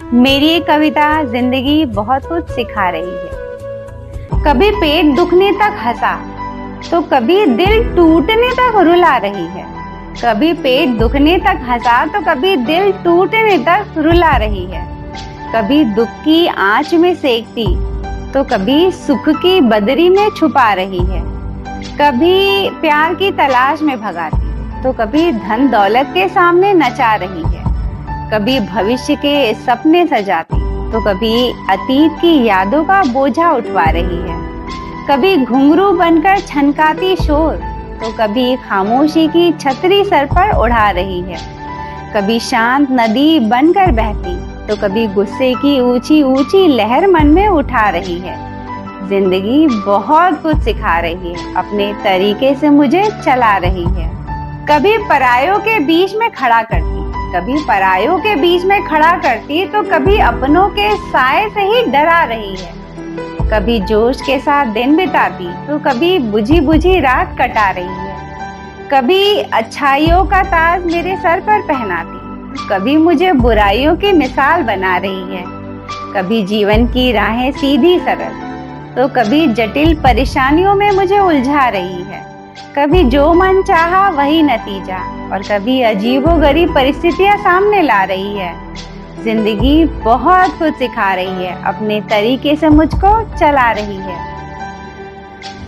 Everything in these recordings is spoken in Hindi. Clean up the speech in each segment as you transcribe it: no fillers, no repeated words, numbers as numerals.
मेरी ये कविता जिंदगी बहुत कुछ सिखा रही है। कभी पेट दुखने तक हंसा तो कभी दिल टूटने तक रुला रही है। कभी पेट दुखने तक हंसा तो कभी दिल टूटने तक रुला रही है। कभी दुख की आंच में सेकती तो कभी सुख की बदरी में छुपा रही है। कभी प्यार की तलाश में भगाती तो कभी धन दौलत के सामने नचा रही है। कभी भविष्य के सपने सजाती तो कभी अतीत की यादों का बोझा उठवा रही है। कभी घुंघरू बनकर छनकाती शोर तो कभी खामोशी की छतरी सर पर उड़ा रही है। कभी शांत नदी बनकर बहती तो कभी गुस्से की ऊंची ऊंची लहर मन में उठा रही है। जिंदगी बहुत कुछ सिखा रही है, अपने तरीके से मुझे चला रही है। कभी परायों के बीच में खड़ा करती, कभी परायों के बीच में खड़ा करती तो कभी अपनों के साए से ही डरा रही है। कभी जोश के साथ दिन बिताती तो कभी बुझी बुझी रात कटा रही है। कभी अच्छाइयों का ताज मेरे सर पर पहनाती, कभी मुझे बुराइयों की मिसाल बना रही है। कभी जीवन की राहें सीधी सरल तो कभी जटिल परेशानियों में मुझे उलझा रही है। कभी जो मन चाहा वही नतीजा और कभी अजीबोगरीब परिस्थितियां सामने ला रही है। जिंदगी बहुत कुछ सिखा रही है, अपने तरीके से मुझको चला रही है।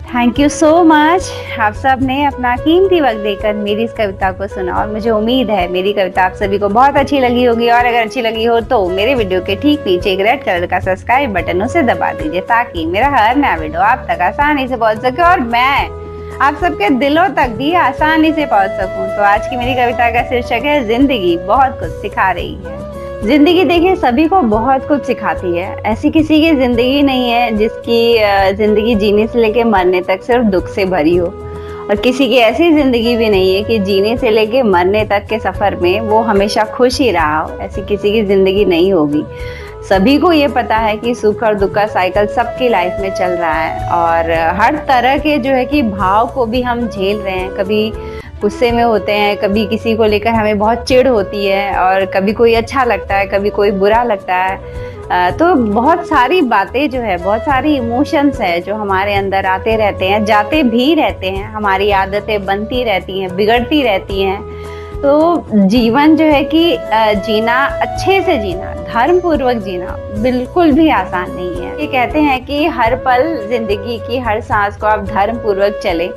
Thank you so much. आप सब ने अपना कीमती वक्त देकर मेरी इस कविता को सुना और मुझे उम्मीद है मेरी कविता आप सभी को बहुत अच्छी लगी होगी। और अगर अच्छी लगी हो तो मेरे वीडियो के ठीक नीचे एक रेड कलर का सब्सक्राइब बटन उसे दबा दीजिए ताकि मेरा हर नया वीडियो आप तक आसानी से पहुंच सके और मैं आप सबके दिलों तक भी आसानी से पहुंच सकूं। तो आज की मेरी कविता का शीर्षक है जिंदगी बहुत कुछ सिखा रही है। जिंदगी देखिए सभी को बहुत कुछ सिखाती है। ऐसी किसी की जिंदगी नहीं है जिसकी जिंदगी जीने से लेके मरने तक सिर्फ दुख से भरी हो, और किसी की ऐसी जिंदगी भी नहीं है कि जीने से लेके मरने तक के सफर में वो हमेशा खुश ही रहा हो। ऐसी किसी की जिंदगी नहीं होगी। सभी को ये पता है कि सुख और दुख का साइकिल सबकी लाइफ में चल रहा है और हर तरह के जो है कि भाव को भी हम झेल रहे हैं। कभी गुस्से में होते हैं, कभी किसी को लेकर हमें बहुत चिढ़ होती है और कभी कोई अच्छा लगता है, कभी कोई बुरा लगता है। तो बहुत सारी बातें जो है, बहुत सारी इमोशंस है जो हमारे अंदर आते रहते हैं, जाते भी रहते हैं। हमारी आदतें बनती रहती हैं, बिगड़ती रहती हैं। तो जीवन जो है कि जीना, अच्छे से जीना, धर्म पूर्वक जीना बिल्कुल भी आसान नहीं है। ये कहते हैं कि हर पल जिंदगी की हर सांस को आप धर्म पूर्वक चले।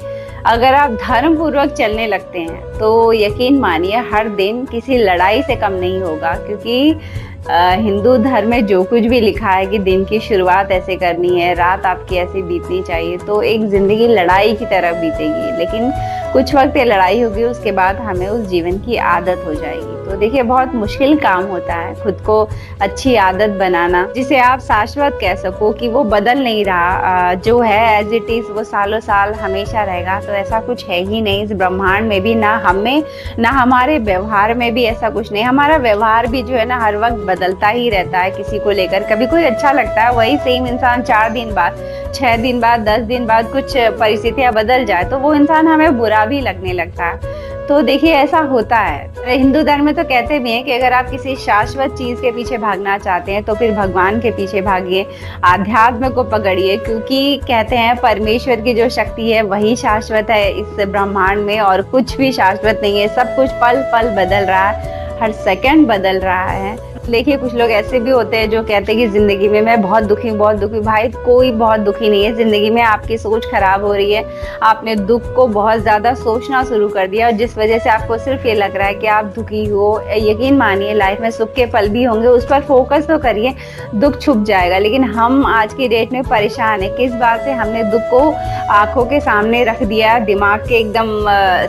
अगर आप धर्म पूर्वक चलने लगते हैं तो यकीन मानिए हर दिन किसी लड़ाई से कम नहीं होगा, क्योंकि हिंदू धर्म में जो कुछ भी लिखा है कि दिन की शुरुआत ऐसे करनी है, रात आपकी ऐसी बीतनी चाहिए, तो एक जिंदगी लड़ाई की तरह बीतेगी। लेकिन कुछ वक्त ये लड़ाई होगी, उसके बाद हमें उस जीवन की आदत हो जाएगी। तो देखिए बहुत मुश्किल काम होता है खुद को अच्छी आदत बनाना, जिसे आप शाश्वत कह सको कि वो बदल नहीं रहा, जो है एज इट इज वो सालों साल हमेशा रहेगा। तो ऐसा कुछ है ही नहीं इस ब्रह्मांड में भी, ना हमें ना हमारे व्यवहार में भी ऐसा कुछ नहीं। हमारा व्यवहार भी जो है ना हर वक्त बदलता ही रहता है किसी को लेकर। कभी कोई अच्छा लगता है, वही सेम इंसान 4 दिन बाद, 6 दिन बाद, 10 दिन बाद कुछ परिस्थितियां बदल जाए तो वो इंसान हमें बुरा भी लगने लगता है। तो देखिए ऐसा होता है। हिंदू धर्म में तो कहते भी हैं कि अगर आप किसी शाश्वत चीज के पीछे भागना चाहते हैं तो फिर भगवान के पीछे भागिए, आध्यात्म को पकड़िए, क्योंकि कहते हैं परमेश्वर की जो शक्ति है वही शाश्वत है इस ब्रह्मांड में, और कुछ भी शाश्वत नहीं है। सब कुछ पल पल बदल रहा है, हर सेकंड बदल रहा है। देखिए कुछ लोग ऐसे भी होते हैं जो कहते हैं कि जिंदगी में मैं बहुत दुखी हूँ, बहुत दुखी। भाई कोई बहुत दुखी नहीं है जिंदगी में, आपकी सोच खराब हो रही है। आपने दुख को बहुत ज्यादा सोचना शुरू कर दिया और जिस वजह से आपको सिर्फ ये लग रहा है कि आप दुखी हो। यकीन मानिए लाइफ में सुख के पल भी होंगे, उस पर फोकस तो करिए, दुख छुप जाएगा। लेकिन हम आज की डेट में परेशान है किस बात से, हमने दुख को आंखों के सामने रख दिया, दिमाग के एकदम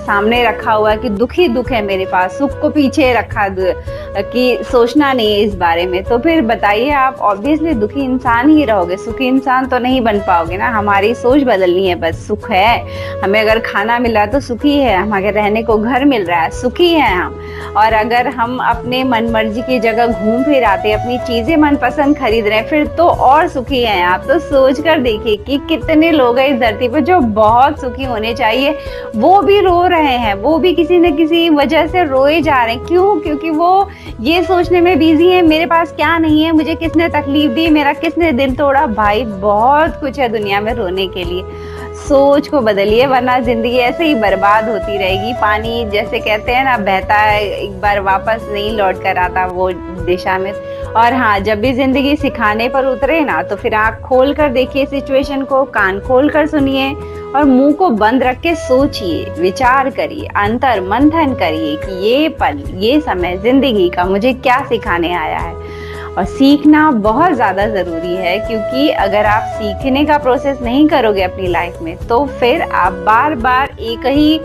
सामने रखा हुआ है कि दुख ही दुख है मेरे पास, सुख को पीछे रखा कि सोचना नहीं है इस बारे में। तो फिर बताइए आप ऑब्वियसली दुखी इंसान ही रहोगे, सुखी इंसान तो नहीं बन पाओगे ना। हमारी सोच बदलनी है बस। सुख है, हमें अगर खाना मिल रहा है तो सुखी है, हमें रहने को घर मिल रहा है सुखी है हम। और अगर हम अपने मन मर्जी की जगह घूम फिर आते, अपनी चीजें मनपसंद खरीद रहे हैं, फिर तो और सुखी हैं आप। तो सोच कर देखिए कि कितने लोग हैं इस धरती पर जो बहुत सुखी होने चाहिए, वो भी रो रहे हैं, वो भी किसी न किसी वजह से रोए जा रहे हैं। क्यों? क्योंकि वो ये सोचने में बिजी चीज़ें हैं, मेरे पास क्या नहीं है, मुझे किसने तकलीफ दी, मेरा किसने दिल तोड़ा। भाई बहुत कुछ है दुनिया में रोने के लिए। सोच को बदलिए, वरना जिंदगी ऐसे ही बर्बाद होती रहेगी। पानी जैसे कहते हैं ना, बहता है, एक बार वापस नहीं लौट कर आता वो दिशा में। और हाँ, जब भी जिंदगी सिखाने पर उतरे ना, तो फिर आँख खोल कर देखिए सिचुएशन को, कान खोल कर सुनिए और मुंह को बंद रख के सोचिए, विचार करिए, अंतर मंथन करिए कि ये पल, ये समय जिंदगी का मुझे क्या सिखाने आया है। और सीखना बहुत ज़्यादा ज़रूरी है, क्योंकि अगर आप सीखने का प्रोसेस नहीं करोगे अपनी लाइफ में, तो फिर आप बार बार एक ही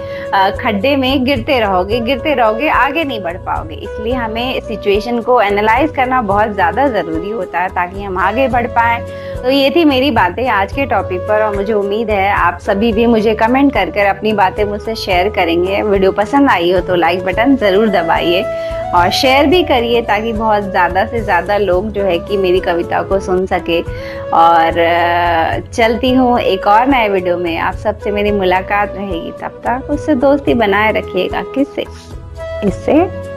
खड्डे में गिरते रहोगे, आगे नहीं बढ़ पाओगे। इसलिए हमें सिचुएशन को एनालाइज करना बहुत ज़्यादा ज़रूरी होता है, ताकि हम आगे बढ़ पाएँ। तो ये थी मेरी बातें आज के टॉपिक पर, और मुझे उम्मीद है आप सभी भी मुझे कमेंट कर अपनी बातें मुझसे शेयर करेंगे। वीडियो पसंद आई हो तो लाइक बटन ज़रूर दबाइए और शेयर भी करिए, ताकि बहुत ज़्यादा से ज़्यादा लोग जो है कि मेरी कविता को सुन सके। और चलती हूँ एक और नए वीडियो में, आप सबसे मेरी मुलाकात रहेगी। तब तक उससे दोस्ती बनाए रखिएगा। किससे? इससे।